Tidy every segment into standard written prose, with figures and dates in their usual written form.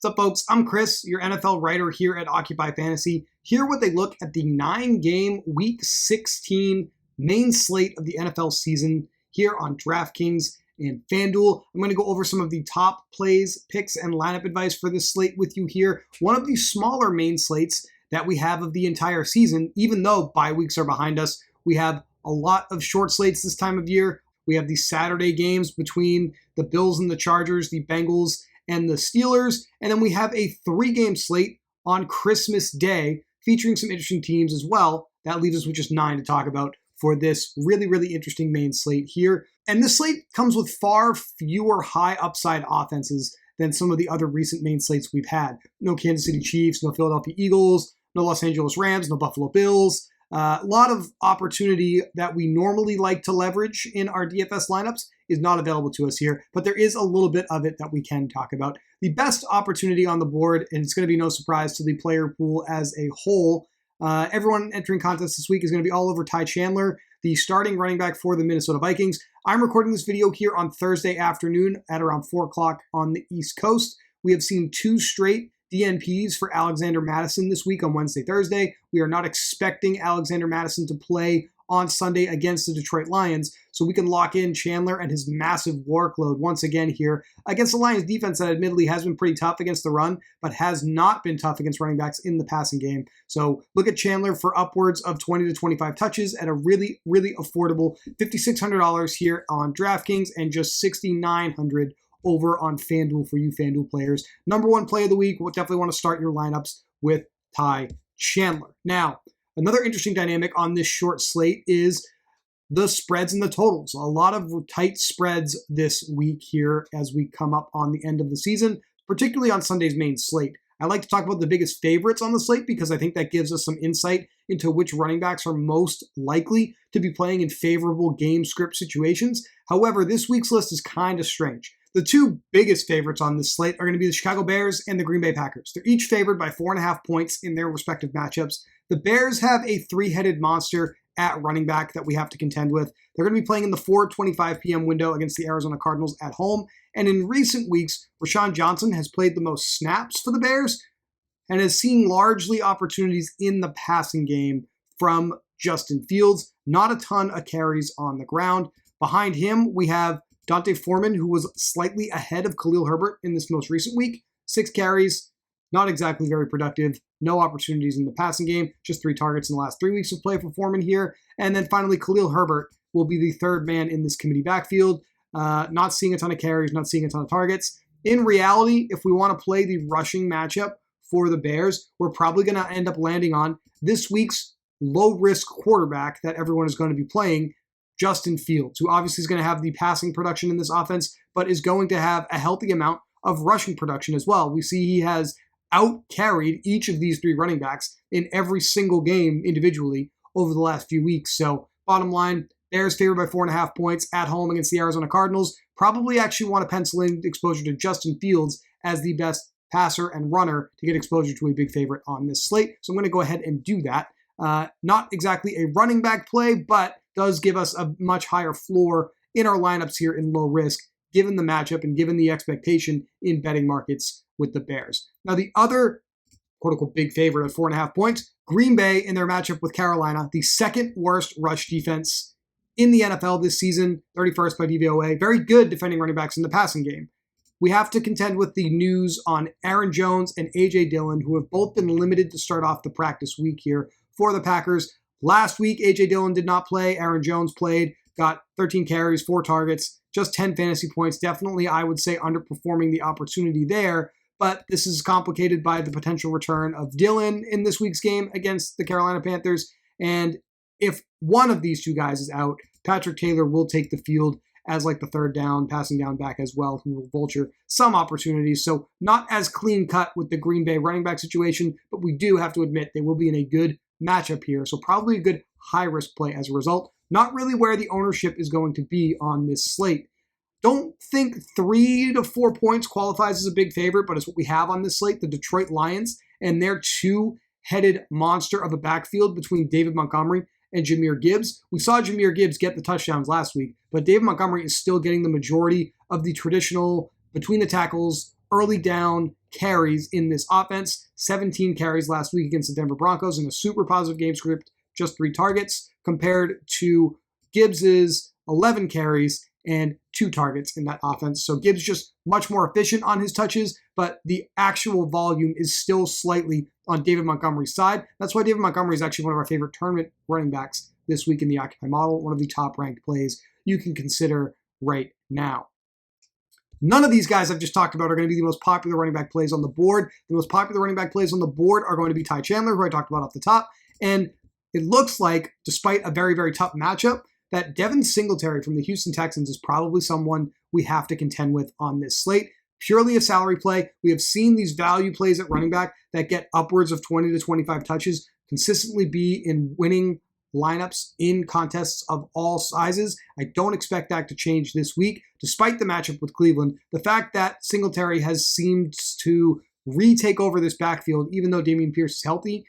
What's up, folks? I'm Chris, your NFL writer here at Occupy Fantasy, here with a look at the 9-game Week 16 main slate of the NFL season here on DraftKings and FanDuel. I'm going to go over some of the top plays, picks, and lineup advice for this slate with you here. One of the smaller main slates that we have of the entire season, even though bye weeks are behind us. We have a lot of short slates this time of year. We have the Saturday games between the Bills and the Chargers, the Bengals and the Steelers. And then we have a 3-game slate on Christmas Day featuring some interesting teams as well. That leaves us with just 9 to talk about for this really, really interesting main slate here. And this slate comes with far fewer high upside offenses than some of the other recent main slates we've had. No Kansas City Chiefs, no Philadelphia Eagles, no Los Angeles Rams, no Buffalo Bills. A lot of opportunity that we normally like to leverage in our DFS lineups is not available to us here, but there is a little bit of it that we can talk about. The best opportunity on the board, and it's going to be no surprise to the player pool as a whole, everyone entering contests this week is going to be all over Tai Chandler, the starting running back for the Minnesota Vikings. I'm recording this video here on Thursday afternoon at around 4 o'clock on the East Coast. We have seen 2 straight DNPs for Alexander Mattison this week on Wednesday, Thursday. We are not expecting Alexander Mattison to play on Sunday against the Detroit Lions, so we can lock in Chandler and his massive workload once again here against the Lions defense that admittedly has been pretty tough against the run, but has not been tough against running backs in the passing game. So look at Chandler for upwards of 20 to 25 touches at a really, really affordable $5,600 here on DraftKings and just $6,900 over on FanDuel for you FanDuel players. Number 1 play of the week, we'll definitely want to start your lineups with Tai Chandler. Now, another interesting dynamic on this short slate is the spreads and the totals. A lot of tight spreads this week here as we come up on the end of the season, particularly on Sunday's main slate. I like to talk about the biggest favorites on the slate because I think that gives us some insight into which running backs are most likely to be playing in favorable game script situations. However, this week's list is kind of strange. The 2 biggest favorites on this slate are going to be the Chicago Bears and the Green Bay Packers. They're each favored by 4.5 points in their respective matchups. The Bears have a 3-headed monster at running back that we have to contend with. They're going to be playing in the 4:25 p.m. window against the Arizona Cardinals at home. And in recent weeks, Rashawn Johnson has played the most snaps for the Bears and has seen largely opportunities in the passing game from Justin Fields. Not a ton of carries on the ground. Behind him, we have Dante Foreman, who was slightly ahead of Khalil Herbert in this most recent week. 6 carries, not exactly very productive. No opportunities in the passing game. Just 3 targets in the last 3 weeks of play for Foreman here. And then finally, Khalil Herbert will be the 3rd man in this committee backfield. Not seeing a ton of carries, not seeing a ton of targets. In reality, if we want to play the rushing matchup for the Bears, we're probably going to end up landing on this week's low-risk quarterback that everyone is going to be playing, Justin Fields, who obviously is going to have the passing production in this offense, but is going to have a healthy amount of rushing production as well. We see he has out-carried each of these 3 running backs in every single game individually over the last few weeks. So bottom line, Bears favored by 4.5 points at home against the Arizona Cardinals. Probably actually want to pencil in exposure to Justin Fields as the best passer and runner to get exposure to a big favorite on this slate. So I'm going to go ahead and do that. Not exactly a running back play, but does give us a much higher floor in our lineups here in low risk, given the matchup and given the expectation in betting markets with the Bears. Now, the other quote-unquote big favorite at 4.5 points, Green Bay in their matchup with Carolina, the 2nd worst rush defense in the NFL this season, 31st by DVOA. Very good defending running backs in the passing game. We have to contend with the news on Aaron Jones and A.J. Dillon, who have both been limited to start off the practice week here for the Packers. Last week, A.J. Dillon did not play. Aaron Jones played, got 13 carries, 4 targets, just 10 fantasy points. Definitely, I would say, underperforming the opportunity there. But this is complicated by the potential return of Dillon in this week's game against the Carolina Panthers. And if one of these 2 guys is out, Patrick Taylor will take the field as like the 3rd down, passing down back as well, who will vulture some opportunities. So not as clean cut with the Green Bay running back situation, but we do have to admit they will be in a good matchup here. So probably a good high-risk play as a result. Not really where the ownership is going to be on this slate. Don't think 3 to 4 points qualifies as a big favorite, but it's what we have on this slate, the Detroit Lions, and their 2-headed monster of a backfield between David Montgomery and Jahmyr Gibbs. We saw Jahmyr Gibbs get the touchdowns last week, but David Montgomery is still getting the majority of the traditional between the tackles, early down carries in this offense. 17 carries last week against the Denver Broncos in a super positive game script, just 3 targets, compared to Gibbs's 11 carries and 2 targets in that offense. So Gibbs just much more efficient on his touches, but the actual volume is still slightly on David Montgomery's side. That's why David Montgomery is actually one of our favorite tournament running backs this week in the Occupy model, one of the top ranked plays you can consider right now. None of these guys I've just talked about are going to be the most popular running back plays on the board. The most popular running back plays on the board are going to be Tai Chandler, who I talked about off the top. And it looks like, despite a very, very tough matchup, that Devin Singletary from the Houston Texans is probably someone we have to contend with on this slate. Purely a salary play. We have seen these value plays at running back that get upwards of 20 to 25 touches consistently be in winning lineups in contests of all sizes. I don't expect that to change this week, despite the matchup with Cleveland. The fact that Singletary has seemed to retake over this backfield, even though Dameon Pierce is healthy,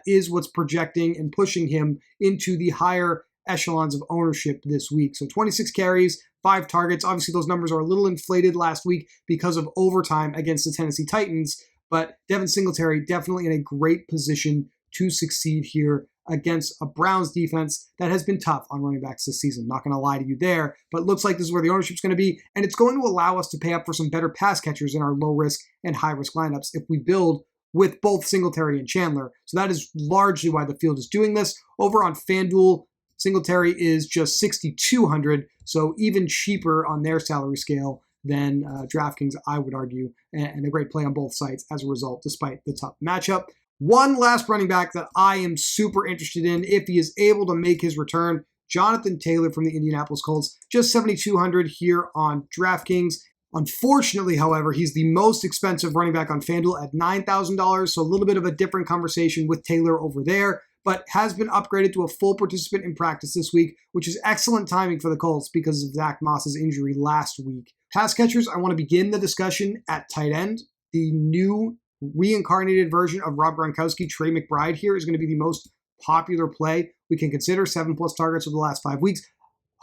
is what's projecting and pushing him into the higher echelons of ownership this week. So 26 carries, 5 targets. Obviously, those numbers are a little inflated last week because of overtime against the Tennessee Titans, but Devin Singletary definitely in a great position to succeed here against a Browns defense that has been tough on running backs this season. Not going to lie to you there, but it looks like this is where the ownership is going to be, and it's going to allow us to pay up for some better pass catchers in our low risk and high risk lineups if we build with both Singletary and Chandler. So that is largely why the field is doing this. Over on FanDuel, Singletary is just 6,200, so even cheaper on their salary scale than DraftKings, I would argue, and a great play on both sites as a result, despite the tough matchup. One last running back that I am super interested in, if he is able to make his return, Jonathan Taylor from the Indianapolis Colts, just 7,200 here on DraftKings. Unfortunately, however, he's the most expensive running back on FanDuel at $9,000, so a little bit of a different conversation with Taylor over there, but has been upgraded to a full participant in practice this week, which is excellent timing for the Colts because of Zach Moss's injury last week. Pass catchers, I want to begin the discussion at tight end. The new reincarnated version of Rob Gronkowski, Trey McBride here is going to be the most popular play we can consider. 7+ targets over the last 5 weeks.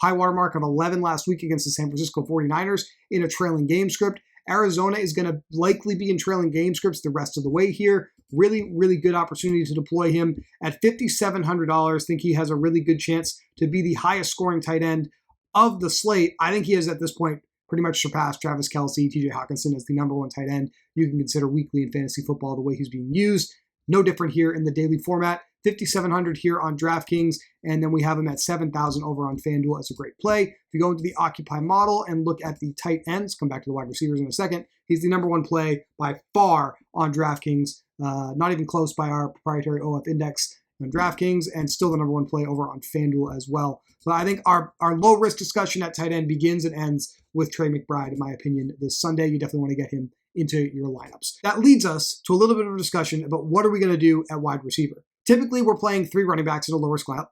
High watermark of 11 last week against the San Francisco 49ers in a trailing game script. Arizona is going to likely be in trailing game scripts the rest of the way here. Really, really good opportunity to deploy him at $5,700. Think he has a really good chance to be the highest scoring tight end of the slate. I think he has at this point pretty much surpassed Travis Kelce, TJ Hawkinson as the number 1 tight end you can consider weekly in fantasy football the way he's being used. No different here in the daily format. 5,700 here on DraftKings, and then we have him at 7,000 over on FanDuel as a great play. If you go into the Occupy model and look at the tight ends, come back to the wide receivers in a second, he's the number 1 play by far on DraftKings, not even close by our proprietary OF index on DraftKings, and still the number 1 play over on FanDuel as well. So I think our low risk discussion at tight end begins and ends with Trey McBride, in my opinion, this Sunday. You definitely want to get him into your lineups. That leads us to a little bit of a discussion about what are we going to do at wide receiver. Typically, we're playing 3 running backs at a low risk lineup.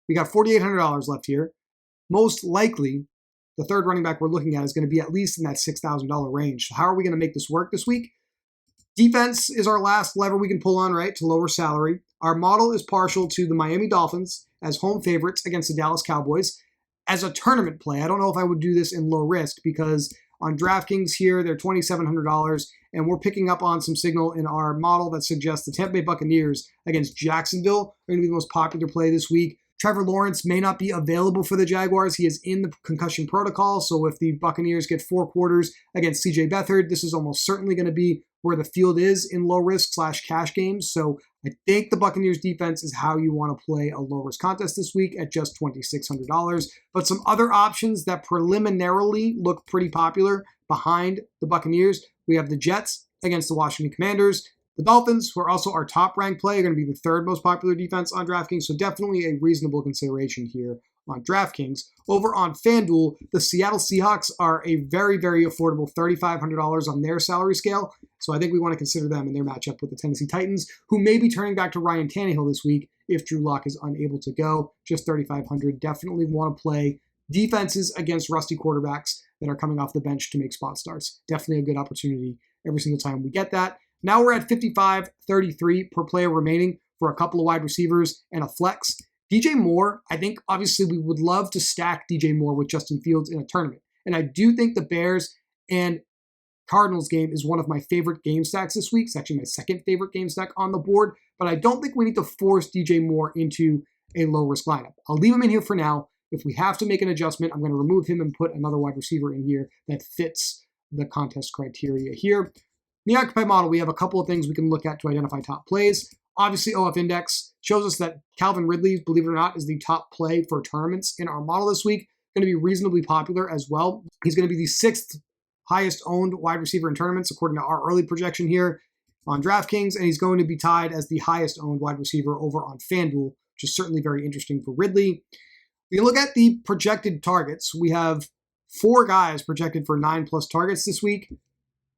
We got $4,800 left here. Most likely, the third running back we're looking at is going to be at least in that $6,000 range. So how are we going to make this work this week? Defense is our last lever we can pull on, right, to lower salary. Our model is partial to the Miami Dolphins as home favorites against the Dallas Cowboys. As a tournament play, I don't know if I would do this in low risk because on DraftKings here, they're $2,700, and we're picking up on some signal in our model that suggests the Tampa Bay Buccaneers against Jacksonville are going to be the most popular play this week. Trevor Lawrence may not be available for the Jaguars. He is in the concussion protocol, so if the Buccaneers get 4 quarters against CJ Beathard, this is almost certainly going to be where the field is in low risk / cash games. So I think the Buccaneers defense is how you want to play a low risk contest this week at just $2,600. But some other options that preliminarily look pretty popular behind the Buccaneers. We have the Jets against the Washington Commanders. The Dolphins, who are also our top-ranked play, are going to be the 3rd most popular defense on DraftKings, so definitely a reasonable consideration here on DraftKings. Over on FanDuel, the Seattle Seahawks are a very, very affordable $3,500 on their salary scale, so I think we want to consider them in their matchup with the Tennessee Titans, who may be turning back to Ryan Tannehill this week if Drew Lock is unable to go. Just $3,500. Definitely want to play defenses against rusty quarterbacks that are coming off the bench to make spot starts. Definitely a good opportunity every single time we get that. Now we're at $55.33 per player remaining for a couple of wide receivers and a flex. DJ Moore, I think obviously we would love to stack DJ Moore with Justin Fields in a tournament. And I do think the Bears and Cardinals game is one of my favorite game stacks this week. It's actually my second favorite game stack on the board, but I don't think we need to force DJ Moore into a low-risk lineup. I'll leave him in here for now. If we have to make an adjustment, I'm going to remove him and put another wide receiver in here that fits the contest criteria here. In the Occupy model, we have a couple of things we can look at to identify top plays. Obviously, OF Index shows us that Calvin Ridley, believe it or not, is the top play for tournaments in our model this week. Going to be reasonably popular as well. He's going to be the 6th highest owned wide receiver in tournaments, according to our early projection here on DraftKings, and he's going to be tied as the highest owned wide receiver over on FanDuel, which is certainly very interesting for Ridley. If you look at the projected targets, we have 4 guys projected for 9+ targets this week.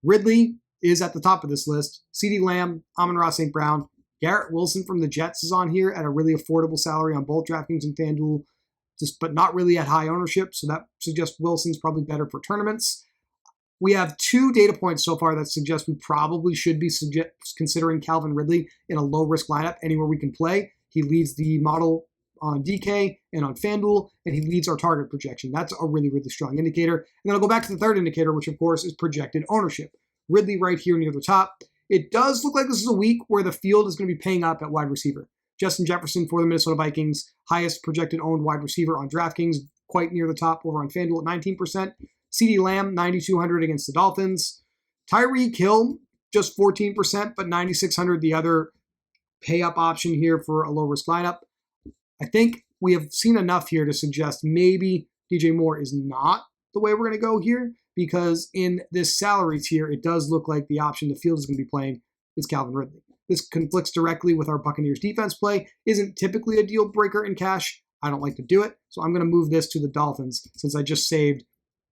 Ridley is at the top of this list. CeeDee Lamb, Amon-Ra St. Brown, Garrett Wilson from the Jets is on here at a really affordable salary on both DraftKings and FanDuel, but not really at high ownership, so that suggests Wilson's probably better for tournaments. We have 2 data points so far that suggest we probably should be considering Calvin Ridley in a low-risk lineup anywhere we can play. He leads the model on DK and on FanDuel, and he leads our target projection. That's a really, really strong indicator. And then I'll go back to the third indicator, which of course is projected ownership. Ridley right here near the top. It does look like this is a week where the field is going to be paying up at wide receiver. Justin Jefferson for the Minnesota Vikings, highest projected owned wide receiver on DraftKings, quite near the top over on FanDuel at 19%. CeeDee Lamb, 9,200 against the Dolphins. Tyreek Hill, just 14%, but 9,600 the other pay-up option here for a low-risk lineup. I think we have seen enough here to suggest maybe DJ Moore is not the way we're going to go here, because in this salary tier, it does look like the option the field is going to be playing is Calvin Ridley. This conflicts directly with our Buccaneers defense play, isn't typically a deal breaker in cash. I don't like to do it, so I'm going to move this to the Dolphins since I just saved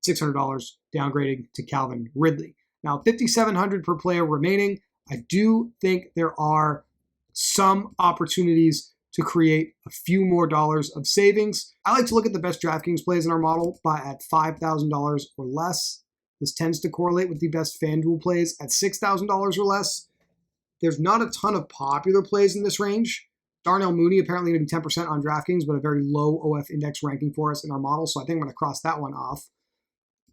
$600 downgrading to Calvin Ridley. Now, $5,700 per player remaining. I do think there are some opportunities to create a few more dollars of savings. I like to look at the best DraftKings plays in our model at $5,000 or less. This tends to correlate with the best FanDuel plays at $6,000 or less. There's not a ton of popular plays in this range. Darnell Mooney apparently going to be 10% on DraftKings, but a very low OF index ranking for us in our model, so I think I'm going to cross that one off.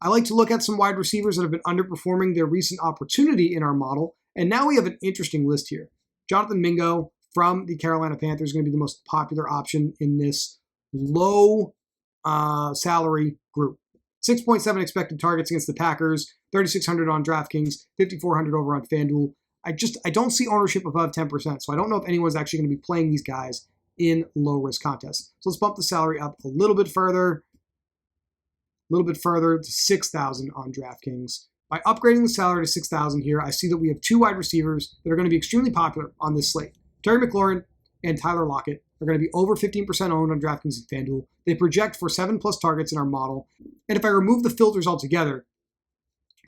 I like to look at some wide receivers that have been underperforming their recent opportunity in our model, and now we have an interesting list here. Jonathan Mingo from the Carolina Panthers is going to be the most popular option in this low salary group. 6.7 expected targets against the Packers, 3,600 on DraftKings, 5,400 over on FanDuel. I don't see ownership above 10%, so I don't know if anyone's actually going to be playing these guys in low-risk contests. So let's bump the salary up a little bit further to 6,000 on DraftKings. By upgrading the salary to 6,000 here, I see that we have 2 wide receivers that are going to be extremely popular on this slate. Terry McLaurin and Tyler Lockett are going to be over 15% owned on DraftKings and FanDuel. They project for 7+ targets in our model. And if I remove the filters altogether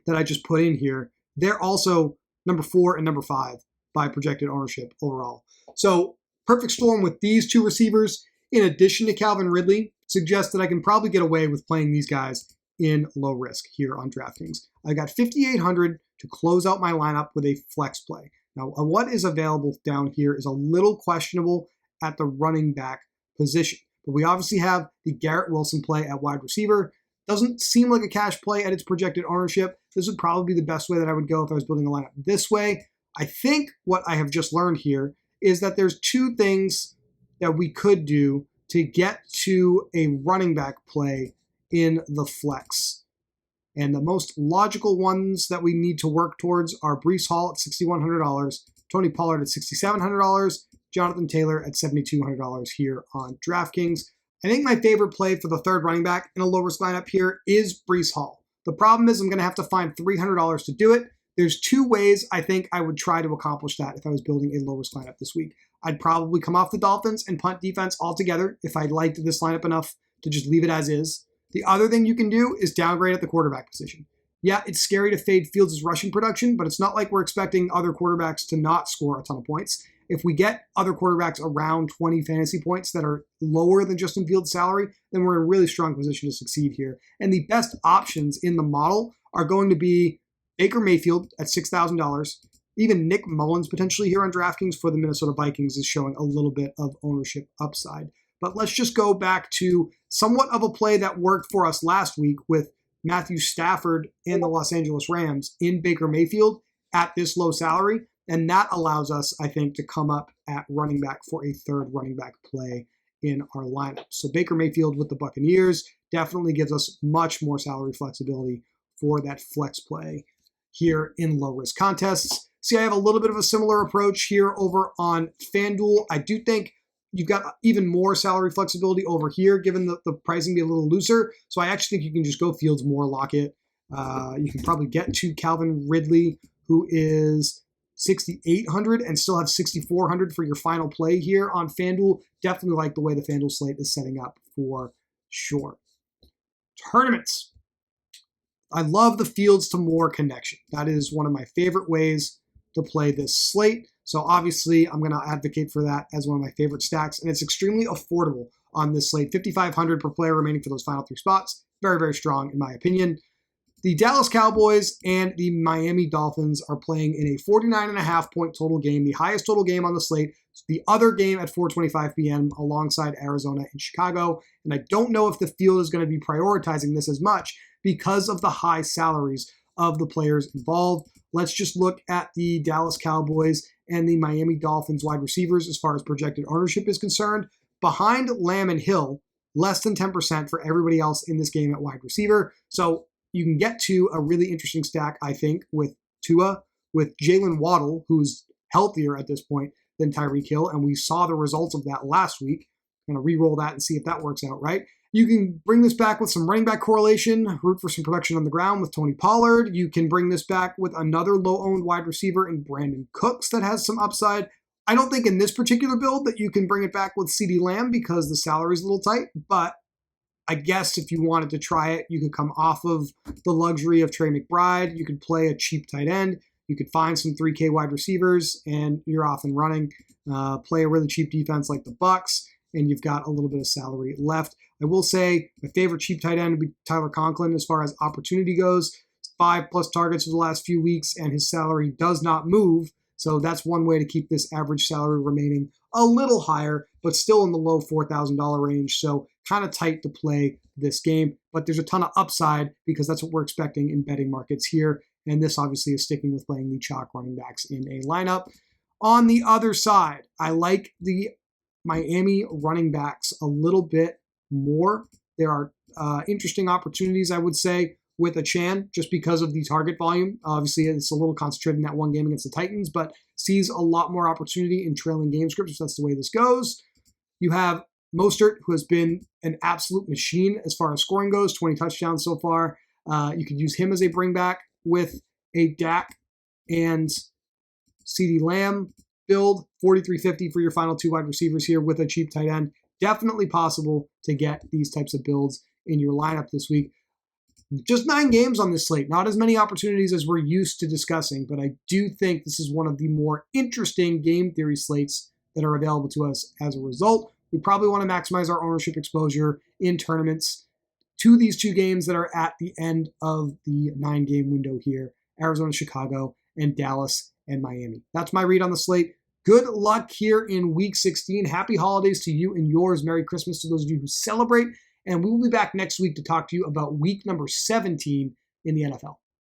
that I just put in here, they're also number 4 and number 5 by projected ownership overall. So perfect storm with these 2 receivers, in addition to Calvin Ridley, suggests that I can probably get away with playing these guys in low risk here on DraftKings. I got 5,800 to close out my lineup with a flex play. Now, what is available down here is a little questionable at the running back position. But we obviously have the Garrett Wilson play at wide receiver. Doesn't seem like a cash play at its projected ownership. This would probably be the best way that I would go if I was building a lineup this way. I think what I have just learned here is that there's 2 things that we could do to get to a running back play in the flex. And the most logical ones that we need to work towards are Breece Hall at $6,100, Tony Pollard at $6,700, Jonathan Taylor at $7,200 here on DraftKings. I think my favorite play for the third running back in a low-risk lineup here is Breece Hall. The problem is I'm going to have to find $300 to do it. There's 2 ways I think I would try to accomplish that if I was building a low-risk lineup this week. I'd probably come off the Dolphins and punt defense altogether if I liked this lineup enough to just leave it as is. The other thing you can do is downgrade at the quarterback position. Yeah, it's scary to fade Fields' rushing production, but it's not like we're expecting other quarterbacks to not score a ton of points. If we get other quarterbacks around 20 fantasy points that are lower than Justin Fields' salary, then we're in a really strong position to succeed here. And the best options in the model are going to be Baker Mayfield at $6,000. Even Nick Mullins potentially here on DraftKings for the Minnesota Vikings is showing a little bit of ownership upside. But let's just go back to somewhat of a play that worked for us last week with Matthew Stafford and the Los Angeles Rams in Baker Mayfield at this low salary. And that allows us, I think, to come up at running back for a third running back play in our lineup. So Baker Mayfield with the Buccaneers definitely gives us much more salary flexibility for that flex play here in low-risk contests. See, I have a little bit of a similar approach here over on FanDuel. I do think you've got even more salary flexibility over here, given the pricing be a little looser. So I actually think you can just go Fields more, lock it. You can probably get to Calvin Ridley, who is 6,800 and still have 6,400 for your final play here on FanDuel. Definitely like the way the FanDuel slate is setting up for sure. Tournaments. I love the Fields to Moore connection. That is one of my favorite ways to play this slate. So obviously I'm going to advocate for that as one of my favorite stacks, and it's extremely affordable on this slate. 5,500 per player remaining for those final three spots. Very, very strong in my opinion. The Dallas Cowboys and the Miami Dolphins are playing in a 49.5 point total game, the highest total game on the slate. The other game at 4:25 p.m. alongside Arizona and Chicago. And I don't know if the field is going to be prioritizing this as much because of the high salaries of the players involved. Let's just look at the Dallas Cowboys and the Miami Dolphins wide receivers as far as projected ownership is concerned. Behind Lamb and Hill, less than 10% for everybody else in this game at wide receiver. So you can get to a really interesting stack, I think, with Tua, with Jalen Waddle, who's healthier at this point than Tyreek Hill, and we saw the results of that last week. I'm going to re-roll that and see if that works out right. You can bring this back with some running back correlation, root for some production on the ground with Tony Pollard. You can bring this back with another low-owned wide receiver in Brandon Cooks that has some upside. I don't think in this particular build that you can bring it back with CeeDee Lamb because the salary is a little tight, but I guess if you wanted to try it, you could come off of the luxury of Trey McBride. You could play a cheap tight end. You could find some 3K wide receivers, and you're off and running. Play a really cheap defense like the Bucs, and you've got a little bit of salary left. I will say my favorite cheap tight end would be Tyler Conklin as far as opportunity goes. 5+ targets for the last few weeks, and his salary does not move. So that's one way to keep this average salary remaining a little higher, but still in the low $4,000 range. So kind of tight to play this game, but there's a ton of upside because that's what we're expecting in betting markets here. And this obviously is sticking with playing the chalk running backs in a lineup. On the other side, I like the Miami running backs a little bit more. There are interesting opportunities, I would say, with Achane just because of the target volume. Obviously, it's a little concentrated in that one game against the Titans, but sees a lot more opportunity in trailing game scripts if that's the way this goes. You have Mostert, who has been an absolute machine as far as scoring goes, 20 touchdowns so far. You could use him as a bringback with a Dak and CeeDee Lamb build, 4,350 for your final two wide receivers here with a cheap tight end. Definitely possible to get these types of builds in your lineup this week. Just 9 games on this slate, not as many opportunities as we're used to discussing, but I do think this is one of the more interesting game theory slates that are available to us as a result. We probably want to maximize our ownership exposure in tournaments to these 2 games that are at the end of the 9-game window here, Arizona, Chicago, and Dallas and Miami. That's my read on the slate. Good luck here in Week 16. Happy holidays to you and yours. Merry Christmas to those of you who celebrate. And we will be back next week to talk to you about week number 17 in the NFL.